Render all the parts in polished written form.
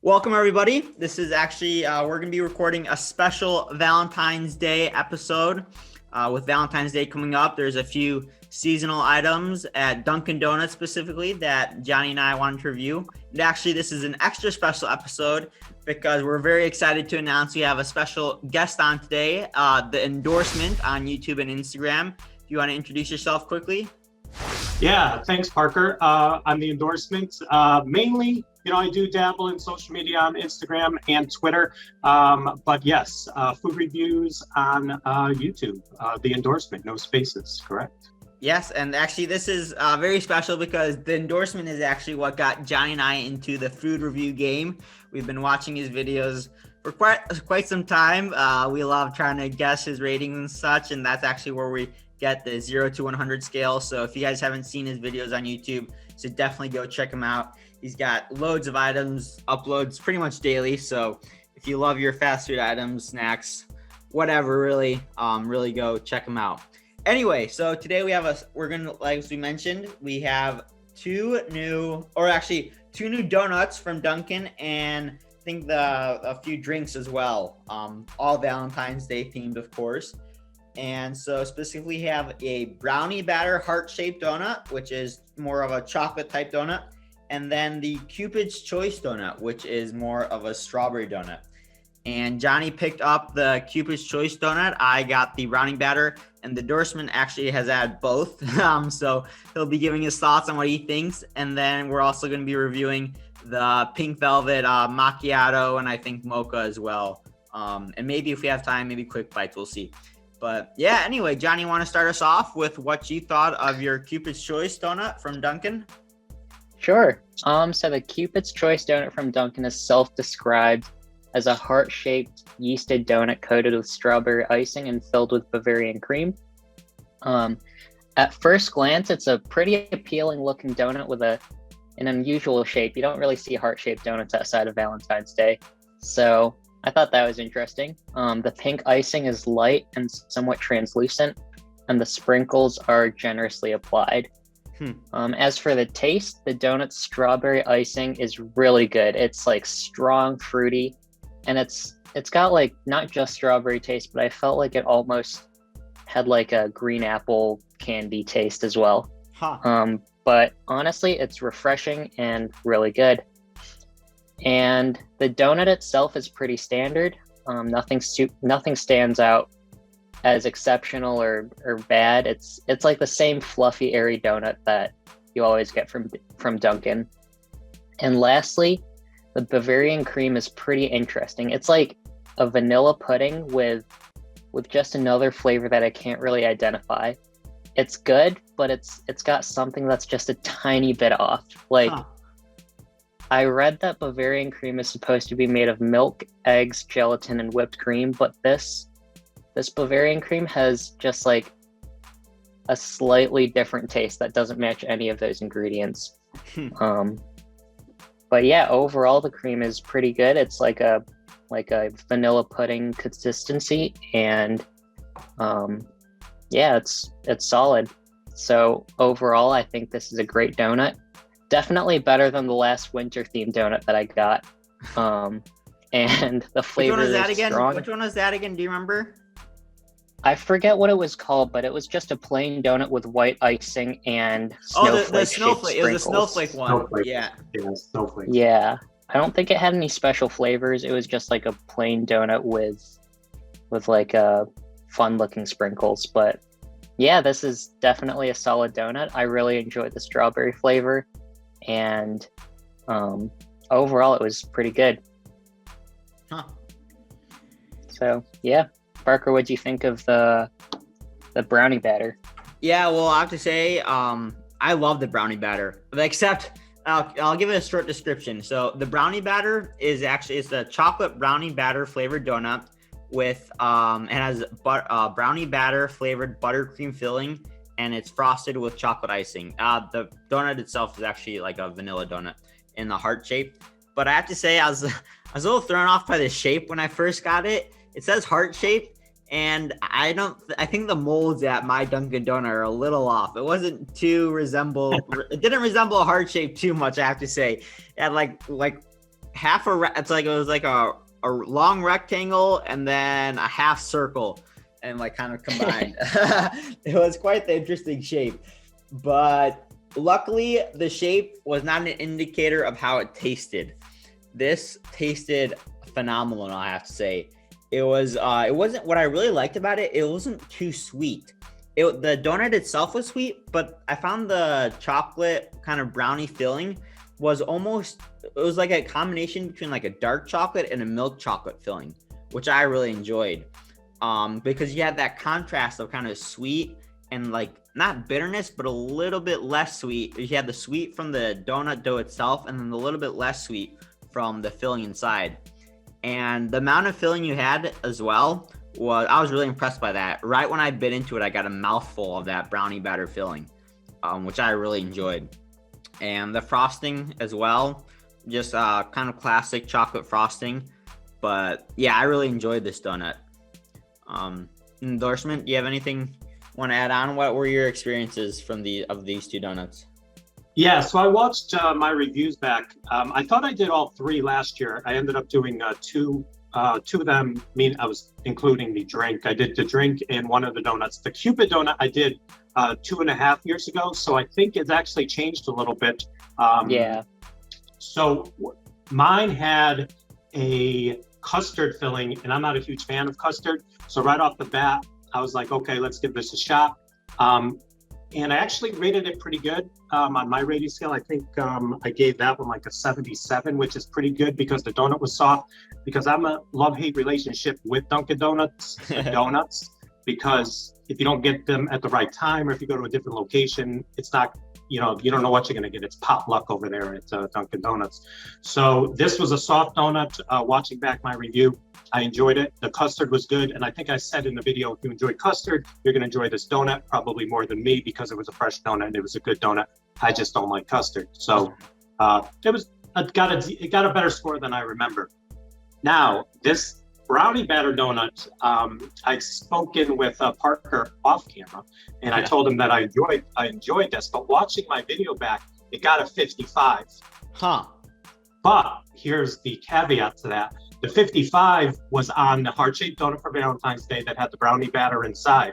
Welcome, everybody. This is actually, we're going to be recording a special Valentine's Day episode. With Valentine's Day coming up, there's a few seasonal items at Dunkin' Donuts specifically that Johnny and I wanted to review. And actually, this is an extra special episode because we're very excited to announce we have a special guest on today, the Endorsement on YouTube and Instagram. If you want to introduce yourself quickly. Yeah, thanks, Parker. I'm the Endorsement. Mainly, I do dabble in social media on Instagram and Twitter. But yes, food reviews on YouTube. The Endorsement, no spaces, correct? Yes, and actually this is very special because the Endorsement is actually what got Johnny and I into the food review game. We've been watching his videos for quite some time. We love trying to guess his ratings and such, and that's actually where we get the 0 to 100 scale. So if you guys haven't seen his videos on YouTube, so definitely go check him out. He's got loads of items, uploads pretty much daily. So if you love your fast food items, snacks, whatever, really go check him out. Anyway, so today we're gonna, like as we mentioned, we have two new donuts from Dunkin' and I think a few drinks as well. All Valentine's Day themed, of course. And so specifically have a brownie batter heart-shaped donut, which is more of a chocolate type donut. And then the Cupid's Choice donut, which is more of a strawberry donut. And Johnny picked up the Cupid's Choice donut. I got the brownie batter, and the Endorsement actually has had both. So he'll be giving his thoughts on what he thinks. And then we're also going to be reviewing the Pink Velvet macchiato, and I think mocha as well. And maybe if we have time, maybe quick bites, we'll see. But yeah, anyway, Johnny, want to start us off with what you thought of your Cupid's Choice donut from Dunkin'? Sure. So the Cupid's Choice donut from Dunkin' is self-described as a heart-shaped yeasted donut coated with strawberry icing and filled with Bavarian cream. At first glance, it's a pretty appealing looking donut with an unusual shape. You don't really see heart-shaped donuts outside of Valentine's Day. So I thought that was interesting. The pink icing is light and somewhat translucent, and the sprinkles are generously applied. As for the taste, the donut's strawberry icing is really good. It's like strong, fruity, and it's got like not just strawberry taste, but I felt like it almost had like a green apple candy taste as well. But honestly, it's refreshing and really good. And the donut itself is pretty standard. Nothing stands out as exceptional or bad. It's like the same fluffy, airy donut that you always get from Dunkin'. And lastly, the Bavarian cream is pretty interesting. It's like a vanilla pudding with just another flavor that I can't really identify. It's good, but it's got something that's just a tiny bit off. I read that Bavarian cream is supposed to be made of milk, eggs, gelatin, and whipped cream, but this Bavarian cream has just like a slightly different taste that doesn't match any of those ingredients. But yeah, overall the cream is pretty good. It's like a vanilla pudding consistency, and yeah, it's solid. So overall, I think this is a great donut. Definitely better than the last winter themed donut that I got. And the flavor is strong. Which one was that again? Do you remember? I forget what it was called, but it was just a plain donut with white icing and snowflake. The snowflake. It was a snowflake one. Snowflake. Yeah, snowflake. Yeah, I don't think it had any special flavors. It was just like a plain donut with like fun looking sprinkles. But yeah, this is definitely a solid donut. I really enjoyed the strawberry flavor, and overall it was pretty good. So yeah. Parker, what'd you think of the brownie batter? Yeah, well, I have to say, I love the brownie batter, except I'll give it a short description. So the brownie batter it's a chocolate brownie batter flavored donut with it has brownie batter flavored buttercream filling, and it's frosted with chocolate icing. The donut itself is actually like a vanilla donut in the heart shape, but I have to say I was a little thrown off by the shape when I first got it. It says heart shape, and I think the molds at my Dunkin' Donut are a little off. It wasn't it didn't resemble a heart shape too much, I have to say. It had like it's like, it was like a long rectangle and then a half circle and like kind of combined. It was quite the interesting shape, but luckily the shape was not an indicator of how it tasted. This tasted phenomenal, I have to say. It wasn't, what I really liked about it, it wasn't too sweet. The donut itself was sweet, but I found the chocolate kind of brownie filling was it was like a combination between like a dark chocolate and a milk chocolate filling, which I really enjoyed. Because you had that contrast of kind of sweet and like not bitterness, but a little bit less sweet. You had the sweet from the donut dough itself, and then a little bit less sweet from the filling inside. And the amount of filling you had as well I was really impressed by that. Right when I bit into it, I got a mouthful of that brownie batter filling, which I really enjoyed. And the frosting as well, just kind of classic chocolate frosting. But yeah, I really enjoyed this donut. Endorsement, do you have anything you want to add on? What were your experiences from these two donuts? Yeah, so I watched my reviews back. I thought I did all three last year. I ended up doing two of them. I was including the drink. I did the drink and one of the donuts. The Cupid donut I did 2.5 years ago, so I think it's actually changed a little bit. Yeah. So mine had a custard filling, and I'm not a huge fan of custard. So right off the bat, I was like, okay, let's give this a shot. And I actually rated it pretty good on my rating scale. I think I gave that one like a 77, which is pretty good because the donut was soft. Because I'm a love-hate relationship with Dunkin' Donuts, because if you don't get them at the right time, or if you go to a different location, it's not, you don't know what you're going to get. It's potluck over there at Dunkin' Donuts. So this was a soft donut. Watching back my review, I enjoyed it. The custard was good. And I think I said in the video, if you enjoy custard, you're going to enjoy this donut probably more than me, because it was a fresh donut and it was a good donut. I just don't like custard. So it got a better score than I remember. Now, this brownie batter donut, I'd spoken with Parker off camera, and I told him that I enjoyed this, but watching my video back, it got a 55. Huh. But here's the caveat to that. The 55 was on the heart-shaped donut for Valentine's Day that had the brownie batter inside.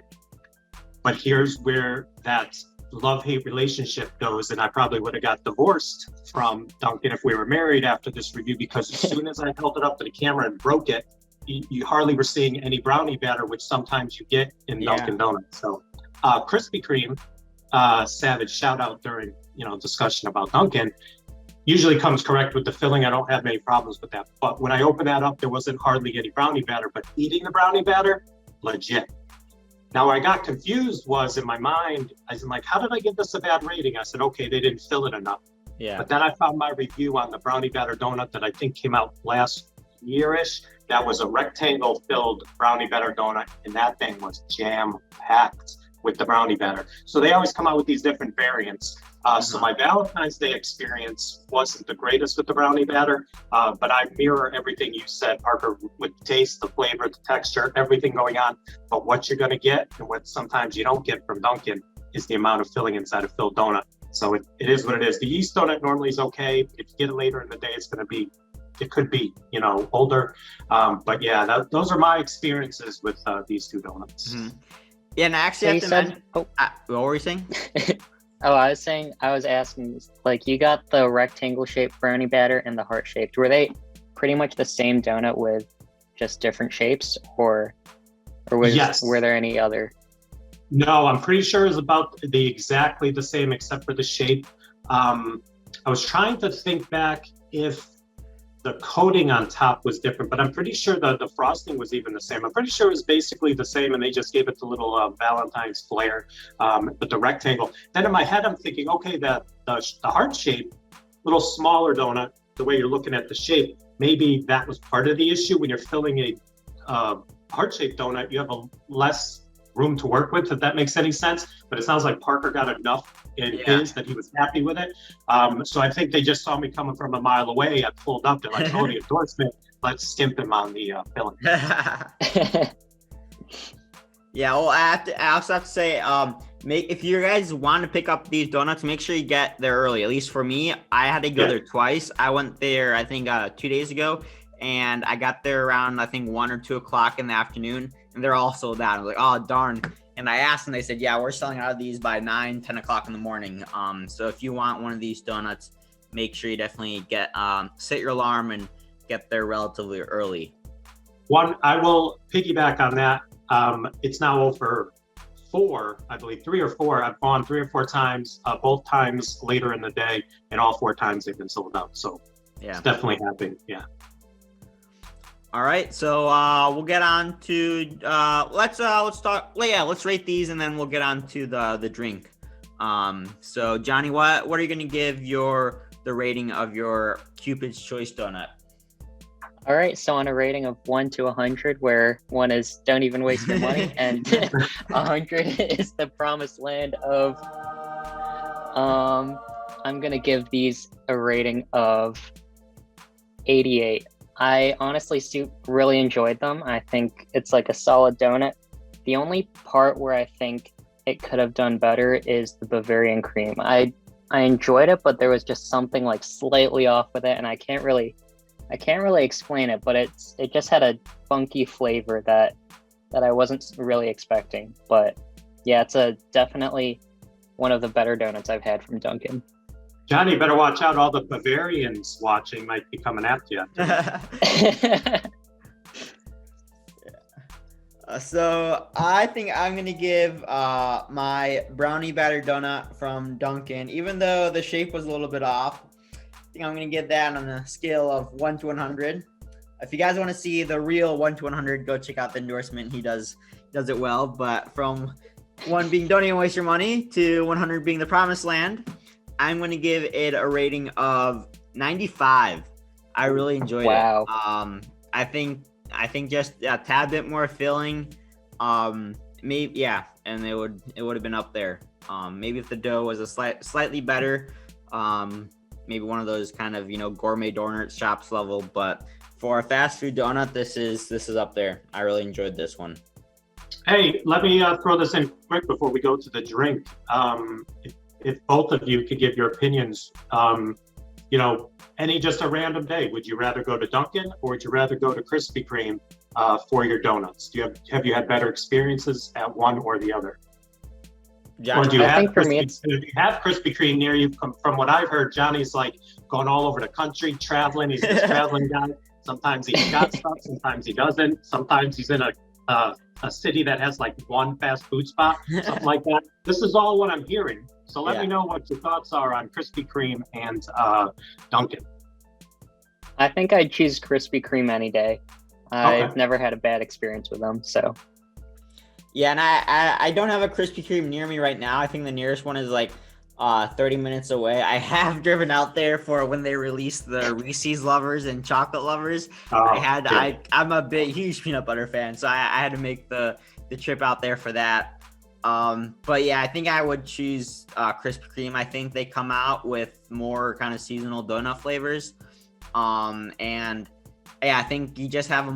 But here's where that love-hate relationship goes, and I probably would have got divorced from Dunkin' if we were married after this review, because as soon as I held it up to the camera and broke it, you hardly were seeing any brownie batter, which sometimes you get in Dunkin' Donuts. So Krispy Kreme, savage shout out during discussion about Dunkin', usually comes correct with the filling. I don't have many problems with that. But when I opened that up, there wasn't hardly any brownie batter, but eating the brownie batter, legit. Now, where I got confused was in my mind, I was like, how did I give this a bad rating? I said, okay, they didn't fill it enough. Yeah. But then I found my review on the brownie batter donut that I think came out last year-ish. That was a rectangle filled brownie batter donut, and that thing was jam packed with the brownie batter. So they always come out with these different variants. So my Valentine's Day experience wasn't the greatest with the brownie batter, but I mirror everything you said, Parker, with taste, the flavor, the texture, everything going on. But what you're going to get, and what sometimes you don't get from Dunkin', is the amount of filling inside a filled donut. So it is what it is. The yeast donut normally is okay. If you get it later in the day, it could be, older. But yeah, those are my experiences with these two donuts. Mm-hmm. Yeah, and I actually have to mention, what were you saying? I was asking, like, you got the rectangle shaped brownie batter and the heart shaped. Were they pretty much the same donut with just different shapes, or were there any other? No, I'm pretty sure it's about exactly the same except for the shape. I was trying to think back if the coating on top was different, but I'm pretty sure the frosting was even the same. I'm pretty sure it was basically the same, and they just gave it the little Valentine's flair, but the rectangle. Then in my head, I'm thinking, okay, the heart shape, little smaller donut, the way you're looking at the shape, maybe that was part of the issue. When you're filling a heart-shaped donut, you have a less room to work with, if that makes any sense. But it sounds like Parker got enough in his that he was happy with it. So I think they just saw me coming from a mile away. I pulled up, they're like, oh, the endorsement, let's skimp him on the filling. Yeah, well, I also have to say, if you guys want to pick up these donuts, make sure you get there early. At least for me, I had to go there twice. I went there, I think, 2 days ago, and I got there around, I think, 1 or 2 o'clock in the afternoon, and they're all sold out. I was like, oh, darn. And I asked, and they said, yeah, we're selling out of these by 9, 10 o'clock in the morning. So if you want one of these donuts, make sure you definitely set your alarm and get there relatively early. I will piggyback on that. It's now over 4, I believe, 3 or 4. I've gone 3 or 4 times, both times later in the day, and all 4 times they've been sold out. So yeah, it's definitely happening. Yeah. All right, so we'll get on to let's start. Let's rate these, and then we'll get on to the drink. So Johnny, what are you gonna give the rating of your Cupid's Choice donut? All right, so on a rating of 1 to 100, where 1 is don't even waste your money, and 100 is the promised land of, I'm gonna give these a rating of 88. I honestly really enjoyed them. I think it's like a solid donut. The only part where I think it could have done better is the Bavarian cream. I enjoyed it, but there was just something like slightly off with it, and I can't really explain it, but it just had a funky flavor that I wasn't really expecting. But yeah, it's definitely one of the better donuts I've had from Dunkin. Johnny, better watch out. All the Bavarians watching might be coming after you. So I think I'm going to give my brownie batter donut from Dunkin', even though the shape was a little bit off. I think I'm going to give that on a scale of 1 to 100. If you guys want to see the real 1 to 100, go check out the endorsement. He does it well. But from 1 being don't even waste your money to 100 being the promised land, I'm going to give it a rating of 95. I really enjoyed it. I think just a tad bit more filling. Maybe, yeah, and it would have been up there. Maybe if the dough was slightly better, maybe one of those kind of, gourmet donut shops level, but for a fast food donut, this is up there. I really enjoyed this one. Hey, let me throw this in quick before we go to the drink. If both of you could give your opinions, any just a random day, would you rather go to Dunkin' or would you rather go to Krispy Kreme for your donuts? Have you had better experiences at one or the other? Or do you have Krispy Kreme near you? From what I've heard, Johnny's like going all over the country, traveling. He's this traveling guy. Sometimes he's got stuff, sometimes he doesn't. Sometimes he's in a city that has like one fast food spot, something like that. This is all what I'm hearing. So let me know what your thoughts are on Krispy Kreme and Dunkin'. I think I'd choose Krispy Kreme any day. I've never had a bad experience with them, so. Yeah, and I don't have a Krispy Kreme near me right now. I think the nearest one is like 30 minutes away. I have driven out there for when they released the Reese's lovers and chocolate lovers. I'm a huge peanut butter fan, so I had to make the trip out there for that. But yeah, I think I would choose Krispy Kreme. I think they come out with more kind of seasonal donut flavors. And yeah, I think you just have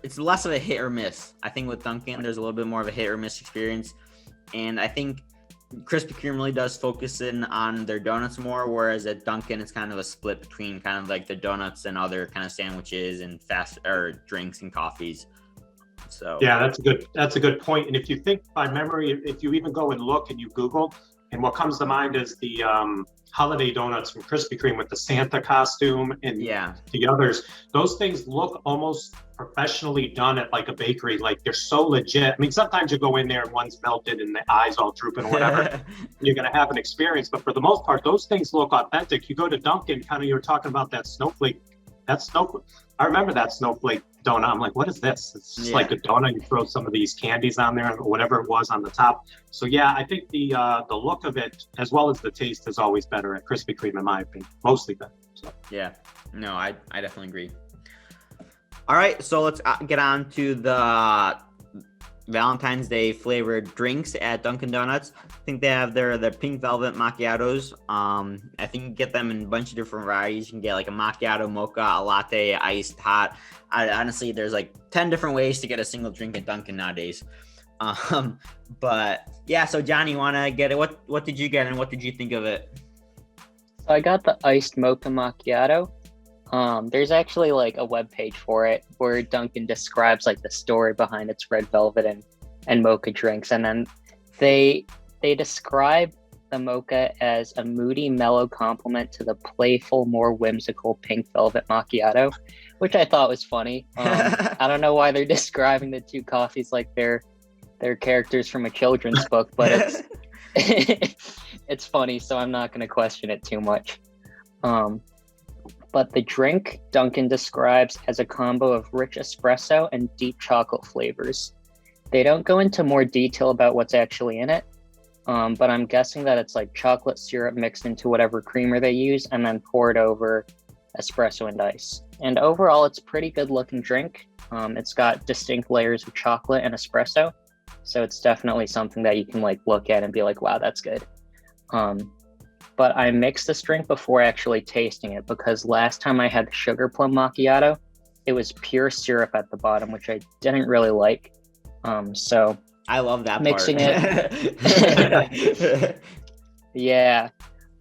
it's less of a hit or miss. I think with Dunkin', there's a little bit more of a hit or miss experience. And I think Krispy Kreme really does focus in on their donuts more, whereas at Dunkin', it's kind of a split between kind of like the donuts and other kind of sandwiches and drinks and coffees. So yeah, that's a good point. And if you think by memory, if you even go and look and you Google, and what comes to mind is the holiday donuts from Krispy Kreme with the Santa costume and the others. Those things look almost professionally done at like a bakery. Like they're so legit. I mean, sometimes you go in there and one's melted and the eyes all drooping or whatever. You're going to have an experience. But for the most part, those things look authentic. You go to Dunkin', kind of, you were talking about that snowflake. I remember that snowflake donut. I'm like, what is this? It's just like a donut. You throw some of these candies on there or whatever it was on the top. So yeah, I think the look of it as well as the taste is always better at Krispy Kreme, in my opinion. Mostly better. So. Yeah, no, I definitely agree. All right, so let's get on to the Valentine's Day flavored drinks at Dunkin' Donuts. I think they have their Pink Velvet macchiatos. I think you can get them in a bunch of different varieties. You can get like a macchiato, mocha, a latte, iced, hot. Honestly, there's like 10 different ways to get a single drink at Dunkin' nowadays. But yeah, so Johnny, you want to get it? What did you get and what did you think of it? So I got the iced mocha macchiato. There's actually like a web page for it where Dunkin describes like the story behind its red velvet and mocha drinks, and then they describe the mocha as a moody, mellow complement to the playful, more whimsical pink velvet macchiato, which I thought was funny. I don't know why they're describing the two coffees like they're characters from a children's book, but it's funny, so I'm not going to question it too much. But the drink Dunkin describes as a combo of rich espresso and deep chocolate flavors. They don't go into more detail about what's actually in it, but I'm guessing that it's like chocolate syrup mixed into whatever creamer they use and then poured over espresso and ice. And overall, it's a pretty good looking drink. It's got distinct layers of chocolate and espresso, so it's definitely something that you can like look at and be like, wow, that's good. But I mixed this drink before actually tasting it, because last time I had the sugar plum macchiato, it was pure syrup at the bottom, which I didn't really like. So I love that mixing part. it. Yeah.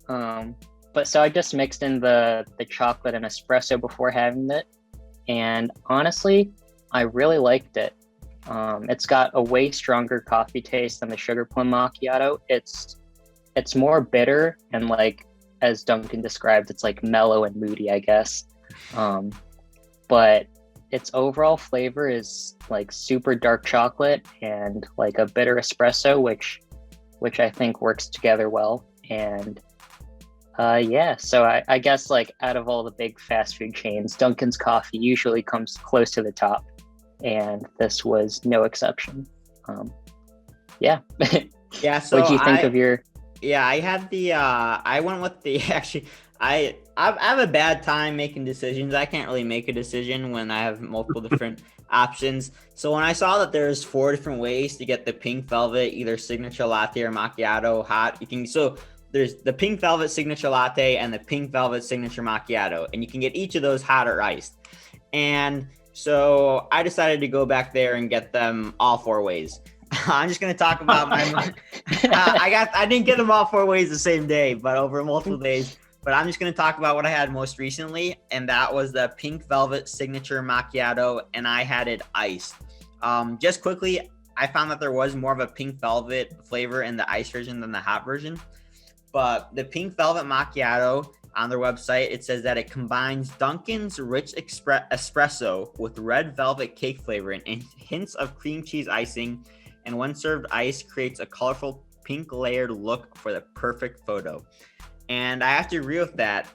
But so I just mixed in the chocolate and espresso before having it. And honestly, I really liked it. It's got a way stronger coffee taste than the sugar plum macchiato. It's more bitter, and like as Dunkin described, it's like mellow and moody, I guess. But its overall flavor is like super dark chocolate and like a bitter espresso, which I think works together well. And yeah, so I guess like out of all the big fast food chains, Dunkin's coffee usually comes close to the top, and this was no exception. Yeah. Yeah. So what'd you think of your? Yeah, I had I went with I have a bad time making decisions. I can't really make a decision when I have multiple different options. So when I saw that there's 4 different ways to get the pink velvet, either signature latte or macchiato hot, so there's the pink velvet signature latte and the pink velvet signature macchiato, and you can get each of those hot or iced. And so I decided to go back there and get them all 4 ways. I'm just going to talk about my I didn't get them all 4 ways the same day, but over multiple days. But I'm just going to talk about what I had most recently, and that was the pink velvet signature macchiato, and I had it iced. Just quickly, I found that there was more of a pink velvet flavor in the iced version than the hot version. But the pink velvet macchiato, on their website, it says that it combines Dunkin's rich espresso with red velvet cake flavor and hints of cream cheese icing, and when served iced, creates a colorful pink layered look for the perfect photo. And I have to agree with that.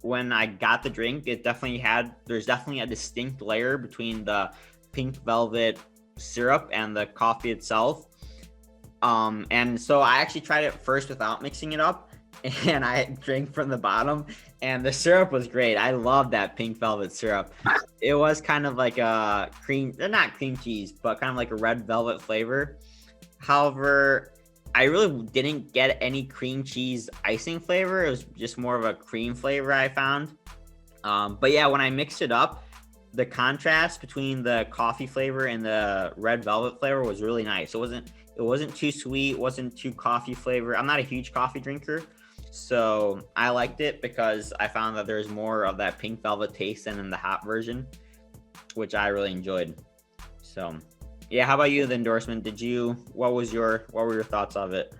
When I got the drink, there's definitely a distinct layer between the pink velvet syrup and the coffee itself. And so I actually tried it first without mixing it up, and I drank from the bottom, and the syrup was great. I love that pink velvet syrup. It was kind of like a not cream cheese, but kind of like a red velvet flavor. However, I really didn't get any cream cheese icing flavor. It was just more of a cream flavor I found. But yeah, when I mixed it up, the contrast between the coffee flavor and the red velvet flavor was really nice. It wasn't too sweet, wasn't too coffee flavor. I'm not a huge coffee drinker, so I liked it because I found that there's more of that pink velvet taste than in the hot version, which I really enjoyed. So yeah, how about you, the endorsement? What were your thoughts of it?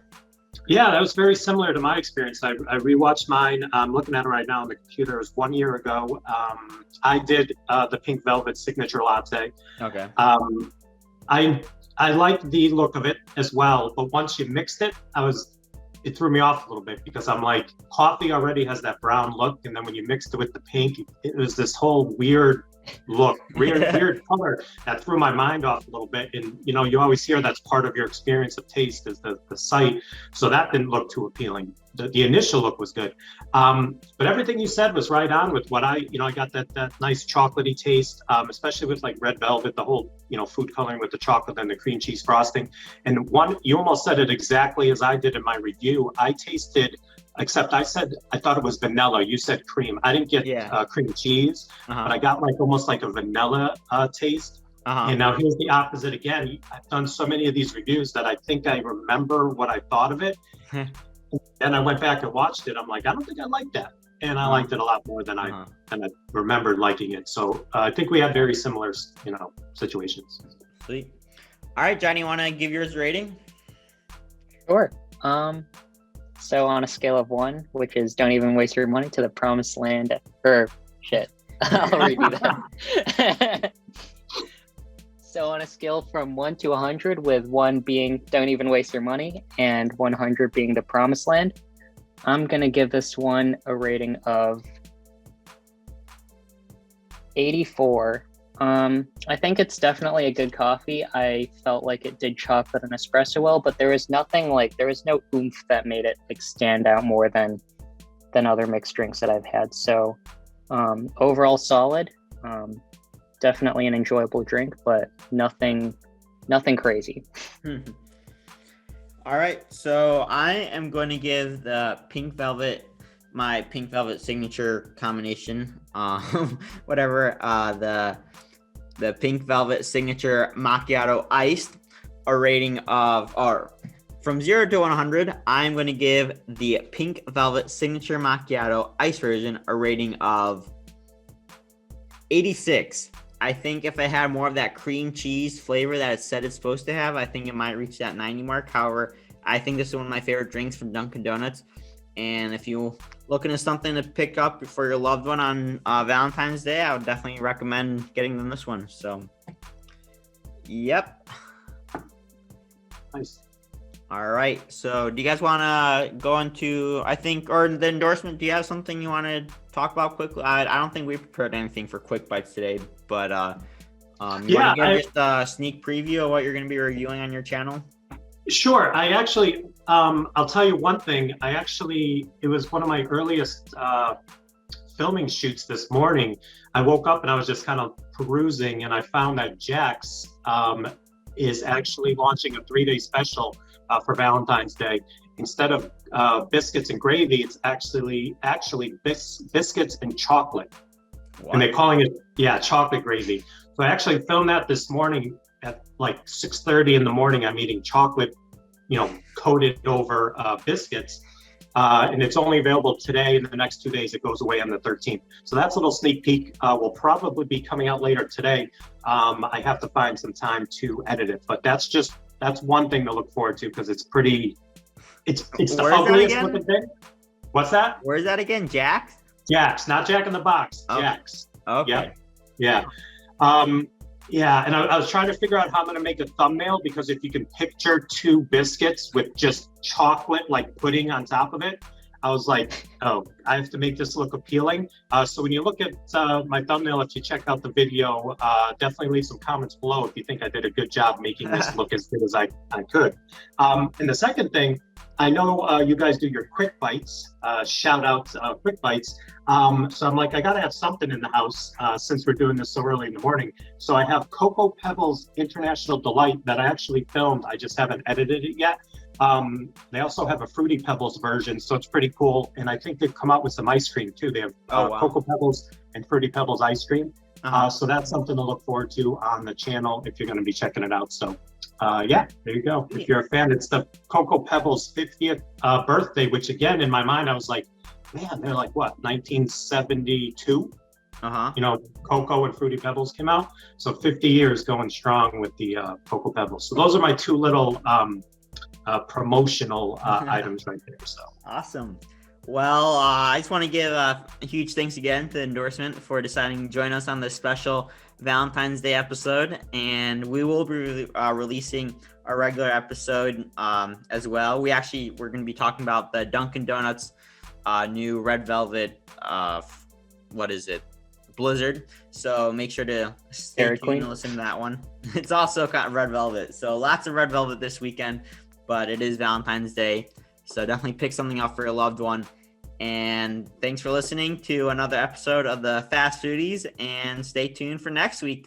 Yeah, that was very similar to my experience. I rewatched mine. I'm looking at it right now on the computer. It was 1 year ago. I did the pink velvet signature latte. Okay. I liked the look of it as well, but once you mixed it, it threw me off a little bit, because I'm like, coffee already has that brown look, and then when you mixed it with the pink, it was this whole weird look, weird color that threw my mind off a little bit. And you always hear that's part of your experience of taste is the sight, so that didn't look too appealing. The initial look was good, but everything you said was right on with what I got that nice chocolatey taste, especially with like red velvet, the whole food coloring with the chocolate and the cream cheese frosting. And you almost said it exactly as I did in my review. I tasted, except I thought it was vanilla. You said cream. I didn't get cream cheese, but I got like almost like a vanilla taste. And now here's the opposite again. I've done so many of these reviews that I think I remember what I thought of it. Then I went back and watched it. I'm like, I don't think I like that. And I liked it a lot more than I remembered liking it. So I think we have very similar, situations. Sweet. All right, Johnny, you want to give yours a rating? Sure. So on a scale of 1, which is don't even waste your money, to the promised land, or shit, I'll redo that. So on a scale from 1 to 100, with 1 being don't even waste your money and 100 being the promised land, I'm going to give this one a rating of 84. I think it's definitely a good coffee. I felt like it did chocolate and espresso well, but there was no oomph that made it stand out more than other mixed drinks that I've had. So overall solid. Definitely an enjoyable drink, but nothing crazy. All right, so I am going to give the Pink Velvet my Pink Velvet signature combination. The Pink Velvet signature macchiato iced a rating of, or from 0 to 100, I'm going to give the Pink Velvet signature macchiato iced version a rating of 86. I think if I had more of that cream cheese flavor that it said it's supposed to have, I think it might reach that 90 mark. However, I think this is one of my favorite drinks from Dunkin' Donuts. And if you're looking at something to pick up for your loved one on Valentine's Day, I would definitely recommend getting them this one. So, yep. Nice. All right. So, do you guys want to go into, or the endorsement? Do you have something you want to talk about quickly? I don't think we prepared anything for Quick Bites today, but you want to give just a sneak preview of what you're going to be reviewing on your channel? Sure. I actually, I'll tell you one thing. It was one of my earliest filming shoots this morning. I woke up and I was just kind of perusing, and I found that Jack's is actually launching a 3-day special for Valentine's Day. Instead of biscuits and gravy, it's actually biscuits and chocolate. Wow. And they're calling it, chocolate gravy. So I actually filmed that this morning at like 6:30 in the morning. I'm eating chocolate, coated over biscuits. And it's only available today. In the next 2 days, it goes away on the 13th. So that's a little sneak peek. Will probably be coming out later today. I have to find some time to edit it, but that's one thing to look forward to, because it's pretty, it's the ugliest looking thing. What's that? Where is that again? Jack's? Jack's, not Jack in the Box. Okay. Jack's. Okay. Yeah. And I was trying to figure out how I'm going to make a thumbnail, because if you can picture 2 biscuits with just chocolate like pudding on top of it, I was like, oh, I have to make this look appealing. So when you look at my thumbnail, if you check out the video, definitely leave some comments below if you think I did a good job making this look as good as I could. And the second thing, I know you guys do your Quick Bites, shout out Quick Bites. So I'm like, I gotta have something in the house since we're doing this so early in the morning. So I have Cocoa Pebbles International Delight that I actually filmed. I just haven't edited it yet. They also have a Fruity Pebbles version, so it's pretty cool. And I think they've come out with some ice cream too. They have Cocoa Pebbles and Fruity Pebbles ice cream. So that's something to look forward to on the channel if you're going to be checking it out. So there you go. If you're a fan, it's the Cocoa Pebbles 50th birthday, which again, in my mind, I was like, man, they're like, what, 1972? Cocoa and Fruity Pebbles came out. So 50 years going strong with the Cocoa Pebbles. So those are my 2 little promotional items right there. So awesome. Well, I just want to give a huge thanks again to Endorsement for deciding to join us on this special Valentine's Day episode, and we will be releasing a regular episode as well. We're going to be talking about the Dunkin' Donuts new Red Velvet, Blizzard. So make sure to stay tuned and listen to that one. It's also got Red Velvet, so lots of Red Velvet this weekend, but it is Valentine's Day, so definitely pick something up for your loved one. And thanks for listening to another episode of the Fast Foodies, and stay tuned for next week.